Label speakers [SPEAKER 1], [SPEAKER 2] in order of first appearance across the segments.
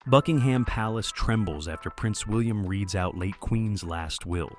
[SPEAKER 1] Buckingham Palace trembles after Prince William reads out late Queen's last will.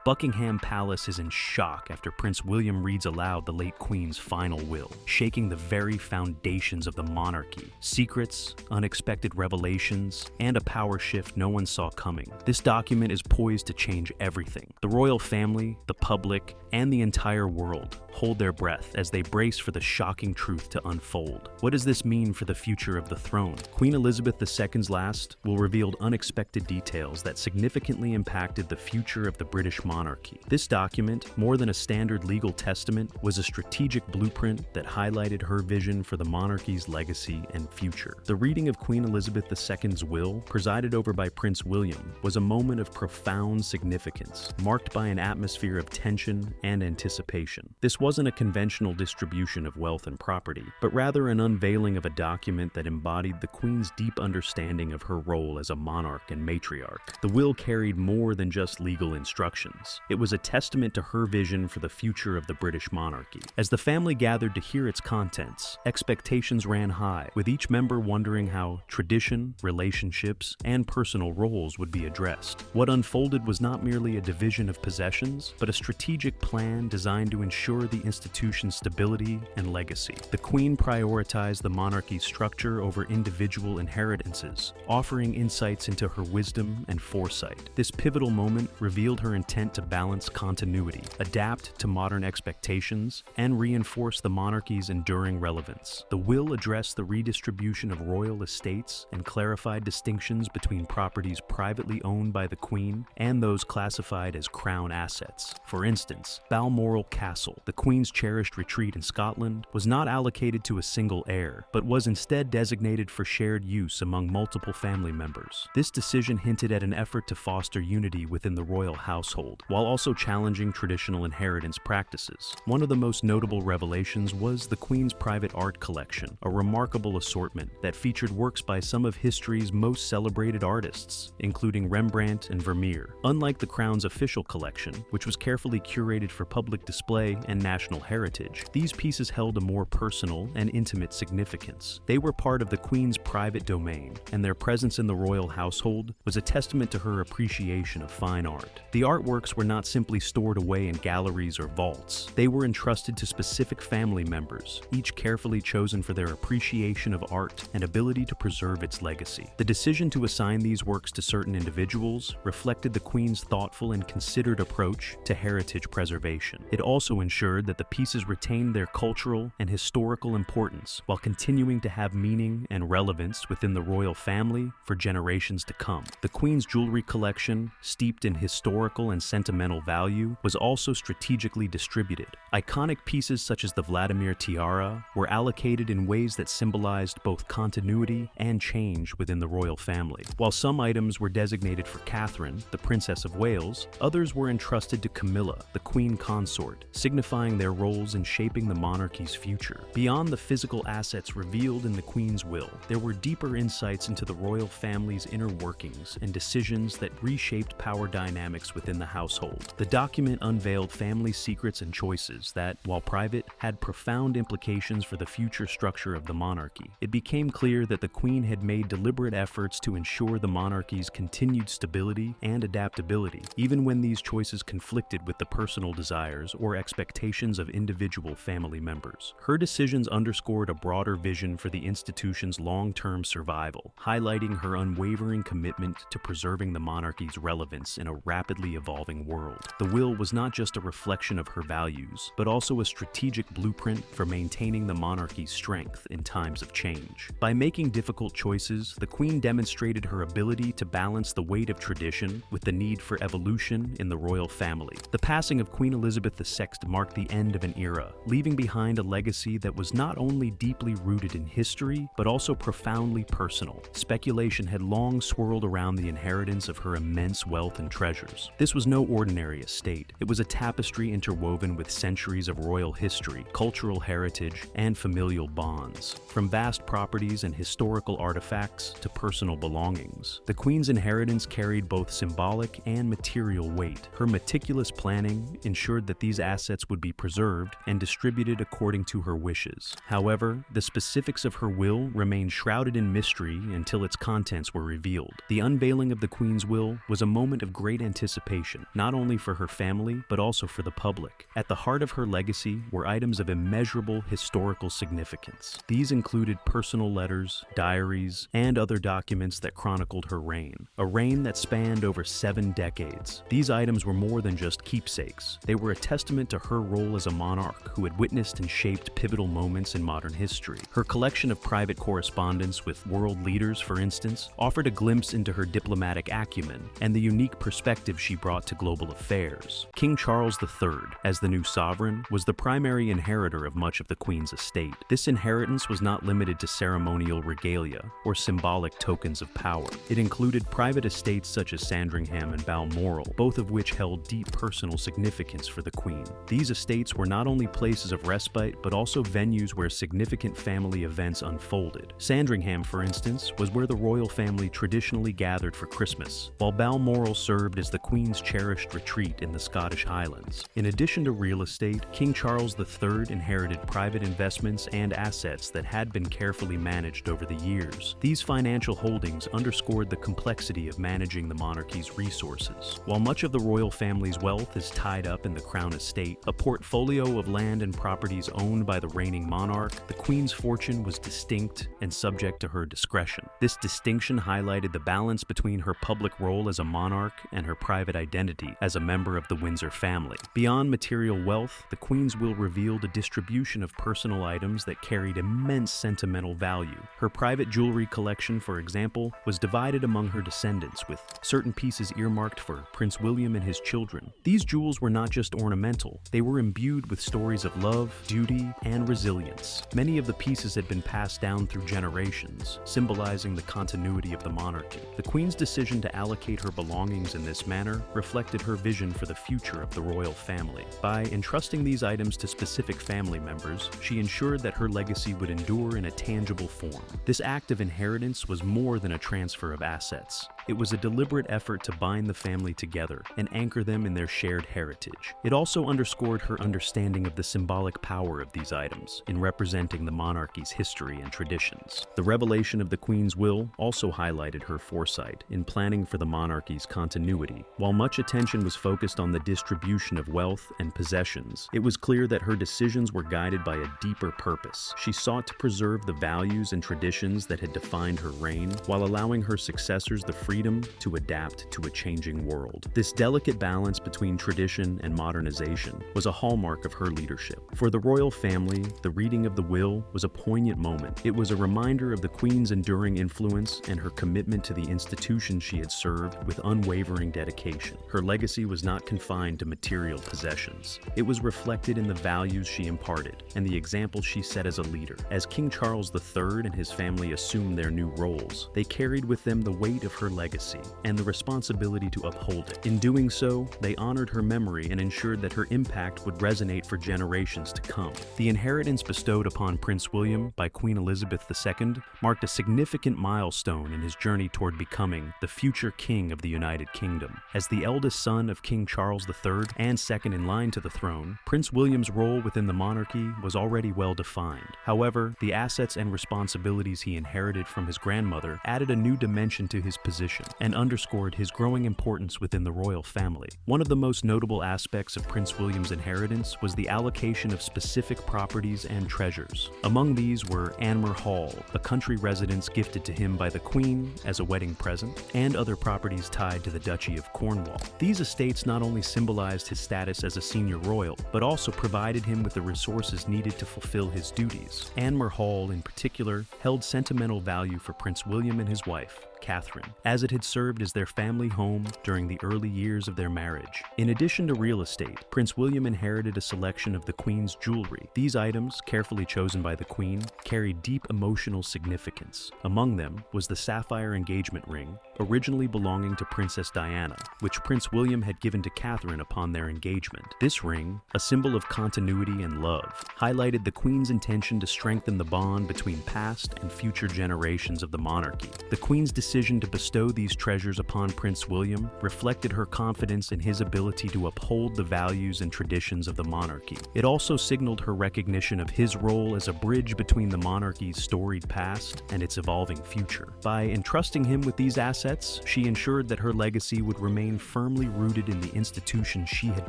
[SPEAKER 1] Buckingham Palace is in shock after Prince William reads aloud the late Queen's final will, shaking the very foundations of the monarchy. Secrets, unexpected revelations, and a power shift no one saw coming. This document is poised to change everything. The royal family, the public, and the entire world hold their breath as they brace for the shocking truth to unfold. What does this mean for the future of the throne? Queen Elizabeth II's last will reveal unexpected details that significantly impacted the future of the British monarchy. This document, more than a standard legal testament, was a strategic blueprint that highlighted her vision for the monarchy's legacy and future. The reading of Queen Elizabeth II's will, presided over by Prince William, was a moment of profound significance, marked by an atmosphere of tension and anticipation. This wasn't a conventional distribution of wealth and property, but rather an unveiling of a document that embodied the Queen's deep understanding of her role as a monarch and matriarch. The will carried more than just legal instructions. It was a testament to her vision for the future of the British monarchy. As the family gathered to hear its contents, expectations ran high, with each member wondering how tradition, relationships, and personal roles would be addressed. What unfolded was not merely a division of possessions, but a strategic plan designed to ensure the institution's stability and legacy. The Queen prioritized the monarchy's structure over individual inheritances, offering insights into her wisdom and foresight. This pivotal moment revealed her intent to balance continuity, adapt to modern expectations, and reinforce the monarchy's enduring relevance. The will addressed the redistribution of royal estates and clarified distinctions between properties privately owned by the Queen and those classified as crown assets. For instance, Balmoral Castle, the Queen's cherished retreat in Scotland, was not allocated to a single heir, but was instead designated for shared use among multiple family members. This decision hinted at an effort to foster unity within the royal household, while also challenging traditional inheritance practices. One of the most notable revelations was the Queen's private art collection, a remarkable assortment that featured works by some of history's most celebrated artists, including Rembrandt and Vermeer. Unlike the Crown's official collection, which was carefully curated for public display and national heritage, these pieces held a more personal and intimate significance. They were part of the Queen's private domain, and their presence in the royal household was a testament to her appreciation of fine art. The artworks were not simply stored away in galleries or vaults. They were entrusted to specific family members, each carefully chosen for their appreciation of art and ability to preserve its legacy. The decision to assign these works to certain individuals reflected the Queen's thoughtful and considered approach to heritage preservation. It also ensured that the pieces retained their cultural and historical importance while continuing to have meaning and relevance within the royal family for generations to come. The Queen's jewelry collection, steeped in historical and sentimental value, was also strategically distributed. Iconic pieces such as the Vladimir tiara were allocated in ways that symbolized both continuity and change within the royal family. While some items were designated for Catherine, the Princess of Wales, others were entrusted to Camilla, the Queen Consort, signifying their roles in shaping the monarchy's future. Beyond the physical assets revealed in the Queen's will, there were deeper insights into the royal family's inner workings and decisions that reshaped power dynamics within the household. The document unveiled family secrets and choices that, while private, had profound implications for the future structure of the monarchy. It became clear that the Queen had made deliberate efforts to ensure the monarchy's continued stability and adaptability, even when these choices conflicted with the personal desires or expectations of individual family members. Her decisions underscored a broader vision for the institution's long-term survival, highlighting her unwavering commitment to preserving the monarchy's relevance in a rapidly evolving world. The will was not just a reflection of her values, but also a strategic blueprint for maintaining the monarchy's strength in times of change. By making difficult choices, the Queen demonstrated her ability to balance the weight of tradition with the need for evolution in the royal family. The passing of Queen Elizabeth II marked the end of an era, leaving behind a legacy that was not only deeply rooted in history, but also profoundly personal. Speculation had long swirled around the inheritance of her immense wealth and treasures. This was no ordinary estate. It was a tapestry interwoven with centuries of royal history, cultural heritage, and familial bonds. From vast properties and historical artifacts to personal belongings, the Queen's inheritance carried both symbolic and material weight. Her meticulous planning ensured that these assets would be preserved and distributed according to her wishes. However, the specifics of her will remained shrouded in mystery until its contents were revealed. The unveiling of the Queen's will was a moment of great anticipation, not only for her family, but also for the public. At the heart of her legacy were items of immeasurable historical significance. These included personal letters, diaries, and other documents that chronicled her reign, a reign that spanned over 7 decades. These items were more than just keepsakes. They were a testament to her role as a monarch who had witnessed and shaped pivotal moments in modern history. Her collection of private correspondence with world leaders, for instance, offered a glimpse into her diplomatic acumen and the unique perspective she brought to global affairs. King Charles III, as the new sovereign, was the primary inheritor of much of the Queen's estate. This inheritance was not limited to ceremonial regalia or symbolic tokens of power. It included private estates such as Sandringham and Balmoral, both of which held deep personal significance for the Queen. These estates were not only places of respite, but also venues where significant family events unfolded. Sandringham, for instance, was where the royal family traditionally gathered for Christmas, while Balmoral served as the Queen's cherished retreat in the Scottish Highlands. In addition to real estate, King Charles III inherited private investments and assets that had been carefully managed over the years. These financial holdings underscored the complexity of managing the monarchy's resources. While much of the royal family's wealth is tied up in the Crown estate, a portfolio of land and properties owned by the reigning monarch, the Queen's fortune was distinct and subject to her discretion. This distinction highlighted the balance between her public role as a monarch and her private identity as a member of the Windsor family. Beyond material wealth, the Queen's will revealed a distribution of personal items that carried immense sentimental value. Her private jewelry collection, for example, was divided among her descendants, with certain pieces earmarked for Prince William and his children. These jewels were not just ornamental, they were imbued with stories of love, duty, and resilience. Many of the pieces had been passed down through generations, symbolizing the continuity of the monarchy. The Queen's decision to allocate her belongings in this manner reflected her vision for the future of the royal family. By entrusting these items to specific family members, she ensured that her legacy would endure in a tangible form. This act of inheritance was more than a transfer of assets. It was a deliberate effort to bind the family together and anchor them in their shared heritage. It also underscored her understanding of the symbolic power of these items in representing the monarchy's history and traditions. The revelation of the Queen's will also highlighted her foresight in planning for the monarchy's continuity. While much attention was focused on the distribution of wealth and possessions, it was clear that her decisions were guided by a deeper purpose. She sought to preserve the values and traditions that had defined her reign, while allowing her successors the freedom to adapt to a changing world. This delicate balance between tradition and modernization was a hallmark of her leadership. For the royal family, the reading of the will was a poignant moment. It was a reminder of the Queen's enduring influence and her commitment to the institution she had served with unwavering dedication. Her legacy was not confined to material possessions. It was reflected in the values she imparted and the example she set as a leader. As King Charles III and his family assumed their new roles, they carried with them the weight of her legacy and the responsibility to uphold it. In doing so, they honored her memory and ensured that her impact would resonate for generations to come. The inheritance bestowed upon Prince William by Queen Elizabeth II marked a significant milestone in his journey toward becoming the future king of the United Kingdom. As the eldest son of King Charles III and second in line to the throne, Prince William's role within the monarchy was already well defined. However, the assets and responsibilities he inherited from his grandmother added a new dimension to his position and underscored his growing importance within the royal family. One of the most notable aspects of Prince William's inheritance was the allocation of specific properties and treasures. Among these were Anmer Hall, a country residence gifted to him by the Queen as a wedding present, and other properties tied to the Duchy of Cornwall. These estates not only symbolized his status as a senior royal, but also provided him with the resources needed to fulfill his duties. Anmer Hall, in particular, held sentimental value for Prince William and his wife, Catherine, as it had served as their family home during the early years of their marriage. In addition to real estate, Prince William inherited a selection of the Queen's jewelry. These items, carefully chosen by the Queen, carried deep emotional significance. Among them was the sapphire engagement ring, originally belonging to Princess Diana, which Prince William had given to Catherine upon their engagement. This ring, a symbol of continuity and love, highlighted the Queen's intention to strengthen the bond between past and future generations of the monarchy. The Queen's decision to bestow these treasures upon Prince William reflected her confidence in his ability to uphold the values and traditions of the monarchy. It also signaled her recognition of his role as a bridge between the monarchy's storied past and its evolving future. By entrusting him with these assets, she ensured that her legacy would remain firmly rooted in the institution she had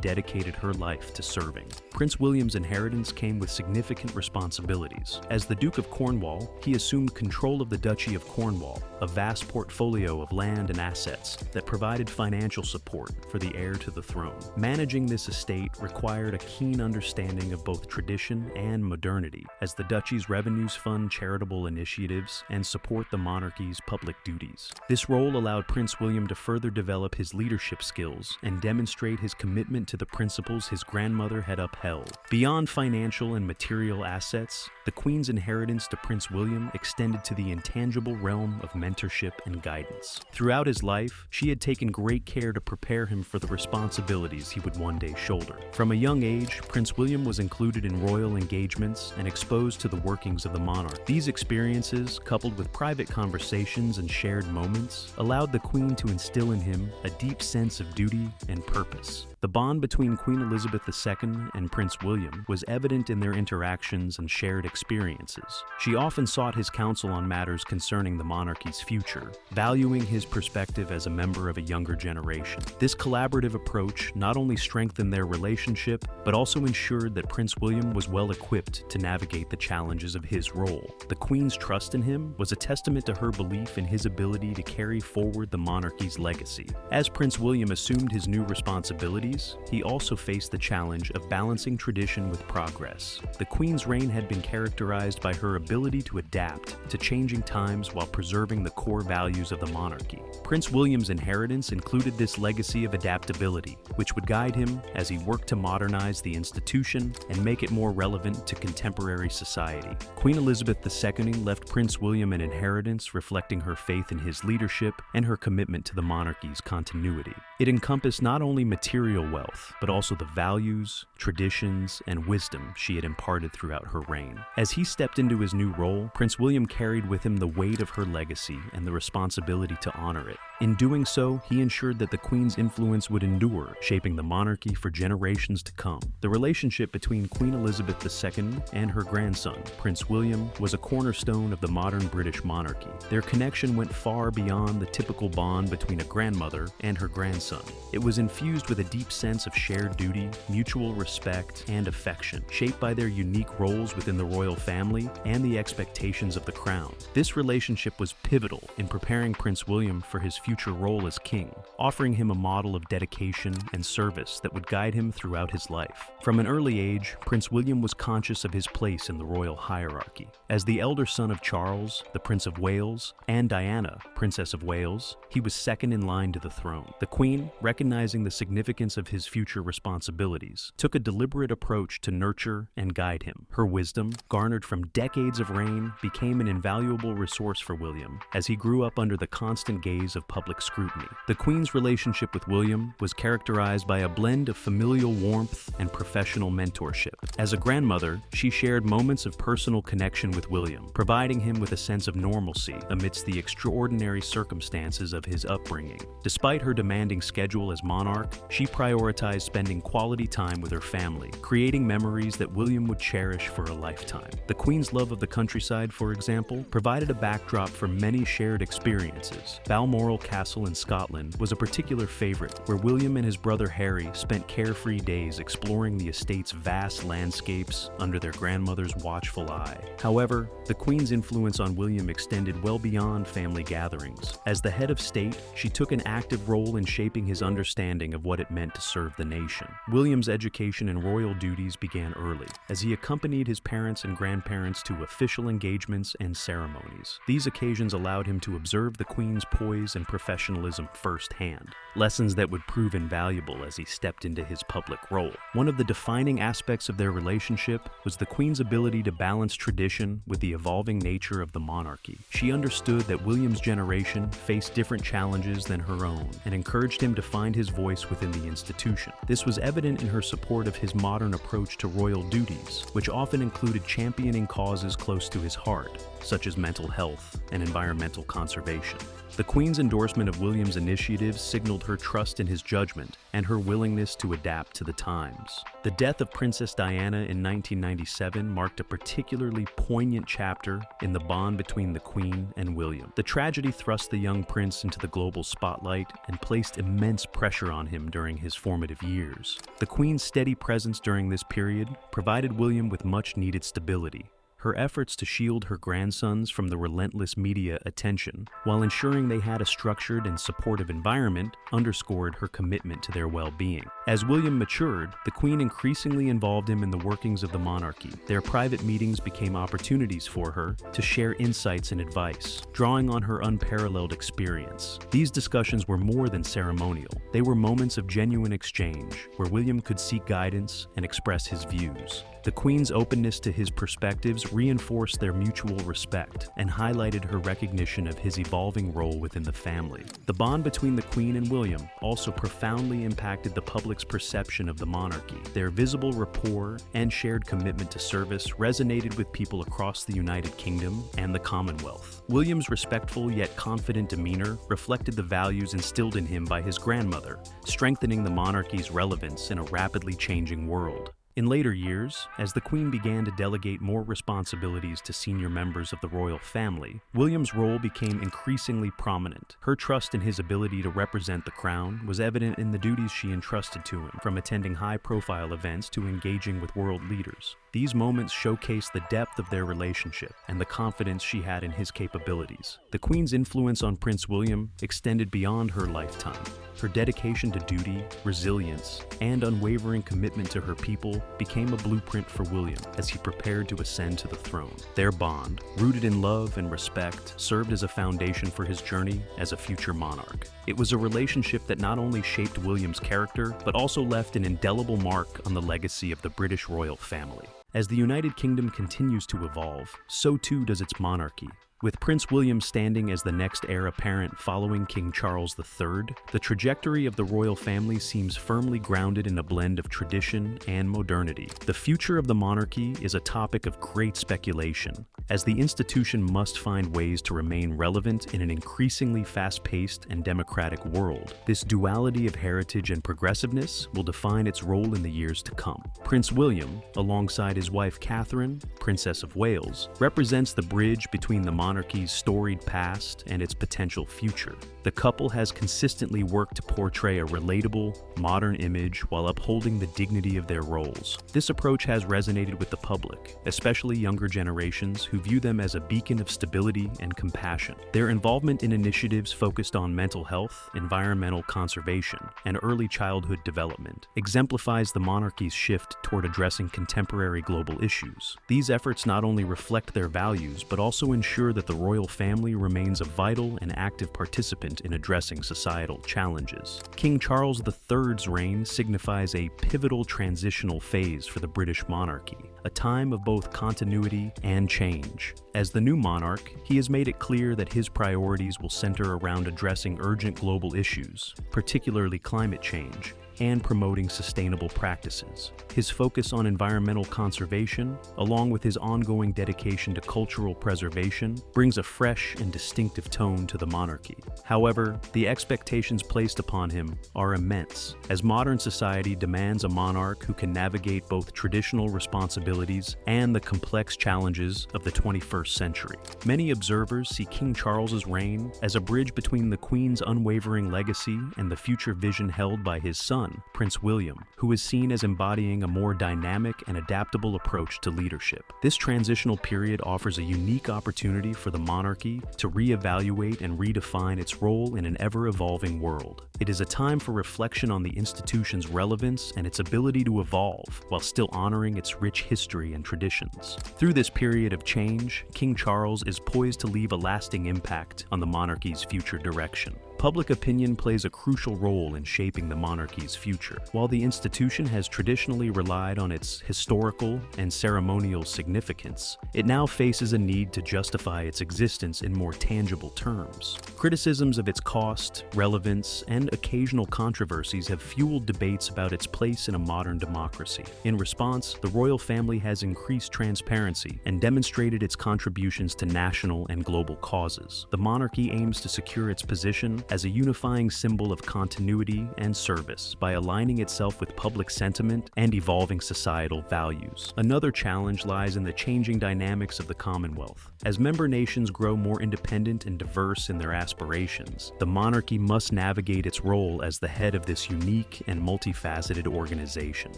[SPEAKER 1] dedicated her life to serving. Prince William's inheritance came with significant responsibilities. As the Duke of Cornwall, he assumed control of the Duchy of Cornwall, a vast portfolio of land and assets that provided financial support for the heir to the throne. Managing this estate required a keen understanding of both tradition and modernity, as the duchy's revenues fund charitable initiatives and support the monarchy's public duties. This role allowed Prince William to further develop his leadership skills and demonstrate his commitment to the principles his grandmother had upheld. Beyond financial and material assets, the Queen's inheritance to Prince William extended to the intangible realm of mentorship and guidance. Throughout his life, she had taken great care to prepare him for the responsibilities he would one day shoulder. From a young age, Prince William was included in royal engagements and exposed to the workings of the monarch. These experiences, coupled with private conversations and shared moments, allowed the Queen to instill in him a deep sense of duty and purpose. The bond between Queen Elizabeth II and Prince William was evident in their interactions and shared experiences. She often sought his counsel on matters concerning the monarchy's future, valuing his perspective as a member of a younger generation. This collaborative approach not only strengthened their relationship, but also ensured that Prince William was well equipped to navigate the challenges of his role. The Queen's trust in him was a testament to her belief in his ability to carry forward the monarchy's legacy. As Prince William assumed his new responsibilities, he also faced the challenge of balancing tradition with progress. The Queen's reign had been characterized by her ability to adapt to changing times while preserving the core values of the monarchy. Prince William's inheritance included this legacy of adaptability, which would guide him as he worked to modernize the institution and make it more relevant to contemporary society. Queen Elizabeth II left Prince William an inheritance reflecting her faith in his leadership and her commitment to the monarchy's continuity. It encompassed not only material wealth, but also the values, traditions, and wisdom she had imparted throughout her reign. As he stepped into his new role, Prince William carried with him the weight of her legacy and the responsibility to honor it. In doing so, he ensured that the Queen's influence would endure, shaping the monarchy for generations to come. The relationship between Queen Elizabeth II and her grandson, Prince William, was a cornerstone of the modern British monarchy. Their connection went far beyond the typical bond between a grandmother and her grandson. It was infused with a deep sense of shared duty, mutual respect, and affection, shaped by their unique roles within the royal family and the expectations of the crown. This relationship was pivotal in preparing Prince William for his future role as king, offering him a model of dedication and service that would guide him throughout his life. From an early age, Prince William was conscious of his place in the royal hierarchy. As the elder son of Charles, the Prince of Wales, and Diana, Princess of Wales, he was second in line to the throne. The Queen, recognizing the significance of his future responsibilities, took a deliberate approach to nurture and guide him. Her wisdom, garnered from decades of reign, became an invaluable resource for William as he grew up under the constant gaze of public scrutiny. The Queen's relationship with William was characterized by a blend of familial warmth and professional mentorship. As a grandmother, she shared moments of personal connection with William, providing him with a sense of normalcy amidst the extraordinary circumstances of his upbringing. Despite her demanding schedule as monarch, she prioritized spending quality time with her family, creating memories that William would cherish for a lifetime. The Queen's love of the countryside, for example, provided a backdrop for many shared experiences. Balmoral Castle in Scotland was a particular favorite, where William and his brother Harry spent carefree days exploring the estate's vast landscapes under their grandmother's watchful eye. However, the Queen's influence on William extended well beyond family gatherings. As the head of state, she took an active role in shaping his understanding of what it meant to serve the nation. William's education and royal duties began early, as he accompanied his parents and grandparents to official engagements and ceremonies. These occasions allowed him to observe the Queen's poise and professionalism firsthand, lessons that would prove invaluable as he stepped into his public role. One of the defining aspects of their relationship was the Queen's ability to balance tradition with the evolving nature of the monarchy. She understood that William's generation faced different challenges than her own and encouraged him to find his voice within the institution. This was evident in her support of his modern approach to royal duties, which often included championing causes close to his heart, such as mental health and environmental conservation. The Queen's endorsement of William's initiatives signaled her trust in his judgment and her willingness to adapt to the times. The death of Princess Diana in 1997 marked a particularly poignant chapter in the bond between the Queen and William. The tragedy thrust the young prince into the global spotlight and placed immense pressure on him during his formative years. The Queen's steady presence during this period provided William with much-needed stability. Her efforts to shield her grandsons from the relentless media attention, while ensuring they had a structured and supportive environment, underscored her commitment to their well-being. As William matured, the Queen increasingly involved him in the workings of the monarchy. Their private meetings became opportunities for her to share insights and advice, drawing on her unparalleled experience. These discussions were more than ceremonial. They were moments of genuine exchange, where William could seek guidance and express his views. The Queen's openness to his perspectives reinforced their mutual respect and highlighted her recognition of his evolving role within the family. The bond between the Queen and William also profoundly impacted the public's perception of the monarchy. Their visible rapport and shared commitment to service resonated with people across the United Kingdom and the Commonwealth. William's respectful yet confident demeanor reflected the values instilled in him by his grandmother, strengthening the monarchy's relevance in a rapidly changing world. In later years, as the Queen began to delegate more responsibilities to senior members of the royal family, William's role became increasingly prominent. Her trust in his ability to represent the crown was evident in the duties she entrusted to him, from attending high-profile events to engaging with world leaders. These moments showcased the depth of their relationship and the confidence she had in his capabilities. The Queen's influence on Prince William extended beyond her lifetime. Her dedication to duty, resilience, and unwavering commitment to her people became a blueprint for William as he prepared to ascend to the throne. Their bond, rooted in love and respect, served as a foundation for his journey as a future monarch. It was a relationship that not only shaped William's character, but also left an indelible mark on the legacy of the British royal family. As the United Kingdom continues to evolve, so too does its monarchy. With Prince William standing as the next heir apparent following King Charles III, the trajectory of the royal family seems firmly grounded in a blend of tradition and modernity. The future of the monarchy is a topic of great speculation, as the institution must find ways to remain relevant in an increasingly fast-paced and democratic world. This duality of heritage and progressiveness will define its role in the years to come. Prince William, alongside his wife Catherine, Princess of Wales, represents the bridge between the monarchy's storied past and its potential future. The couple has consistently worked to portray a relatable, modern image while upholding the dignity of their roles. This approach has resonated with the public, especially younger generations who view them as a beacon of stability and compassion. Their involvement in initiatives focused on mental health, environmental conservation, and early childhood development exemplifies the monarchy's shift toward addressing contemporary global issues. These efforts not only reflect their values, but also ensure that the royal family remains a vital and active participant in addressing societal challenges. King Charles III's reign signifies a pivotal transitional phase for the British monarchy, a time of both continuity and change. As the new monarch, he has made it clear that his priorities will center around addressing urgent global issues, particularly climate change, and promoting sustainable practices. His focus on environmental conservation, along with his ongoing dedication to cultural preservation, brings a fresh and distinctive tone to the monarchy. However, the expectations placed upon him are immense, as modern society demands a monarch who can navigate both traditional responsibilities and the complex challenges of the 21st century. Many observers see King Charles's reign as a bridge between the Queen's unwavering legacy and the future vision held by his son, Prince William, who is seen as embodying a more dynamic and adaptable approach to leadership. This transitional period offers a unique opportunity for the monarchy to reevaluate and redefine its role in an ever-evolving world. It is a time for reflection on the institution's relevance and its ability to evolve, while still honoring its rich history and traditions. Through this period of change, King Charles is poised to leave a lasting impact on the monarchy's future direction. Public opinion plays a crucial role in shaping the monarchy's future. While the institution has traditionally relied on its historical and ceremonial significance, it now faces a need to justify its existence in more tangible terms. Criticisms of its cost, relevance, and occasional controversies have fueled debates about its place in a modern democracy. In response, the royal family has increased transparency and demonstrated its contributions to national and global causes. The monarchy aims to secure its position as a unifying symbol of continuity and service by aligning itself with public sentiment and evolving societal values. Another challenge lies in the changing dynamics of the Commonwealth. As member nations grow more independent and diverse in their aspirations, the monarchy must navigate its role as the head of this unique and multifaceted organization.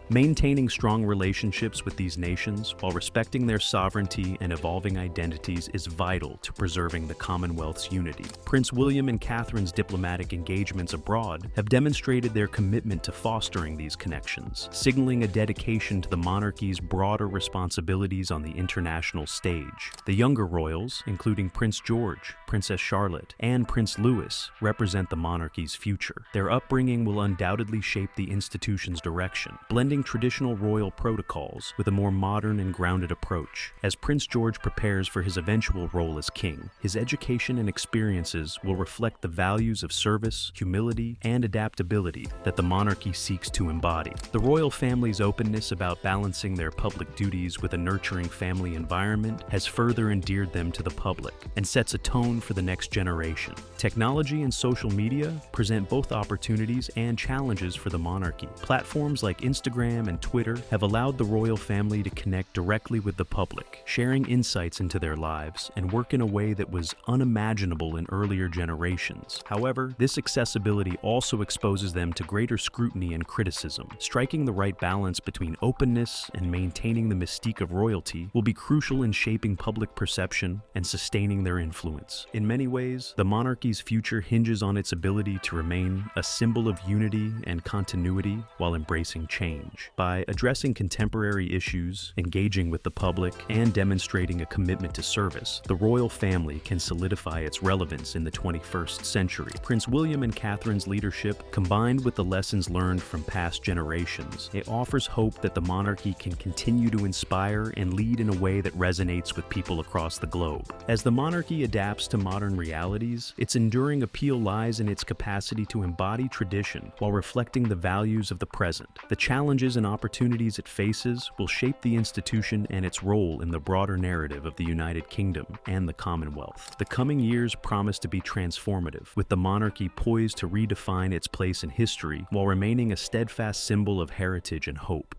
[SPEAKER 1] Maintaining strong relationships with these nations while respecting their sovereignty and evolving identities is vital to preserving the Commonwealth's unity. Prince William and Catherine's diplomatic engagements abroad have demonstrated their commitment to fostering these connections, signaling a dedication to the monarchy's broader responsibilities on the international stage. The younger royals, including Prince George, Princess Charlotte, and Prince Louis, represent the monarchy's future. Their upbringing will undoubtedly shape the institution's direction, blending traditional royal protocols with a more modern and grounded approach. As Prince George prepares for his eventual role as king, his education and experiences will reflect the values of service, humility, and adaptability that the monarchy seeks to embody. The royal family's openness about balancing their public duties with a nurturing family environment has further endeared them to the public and sets a tone for the next generation. Technology and social media present both opportunities and challenges for the monarchy. Platforms like Instagram and Twitter have allowed the royal family to connect directly with the public, sharing insights into their lives and work in a way that was unimaginable in earlier generations. However, this accessibility also exposes them to greater scrutiny and criticism. Striking the right balance between openness and maintaining the mystique of royalty will be crucial in shaping public perception and sustaining their influence. In many ways, the monarchy's future hinges on its ability to remain a symbol of unity and continuity while embracing change. By addressing contemporary issues, engaging with the public, and demonstrating a commitment to service, the royal family can solidify its relevance in the 21st century. Prince William and Catherine's leadership, combined with the lessons learned from past generations, it offers hope that the monarchy can continue to inspire and lead in a way that resonates with people across the globe. As the monarchy adapts to modern realities, its enduring appeal lies in its capacity to embody tradition while reflecting the values of the present. The challenges and opportunities it faces will shape the institution and its role in the broader narrative of the United Kingdom and the Commonwealth. The coming years promise to be transformative, with the monarchy poised to redefine its place in history while remaining a steadfast symbol of heritage and hope.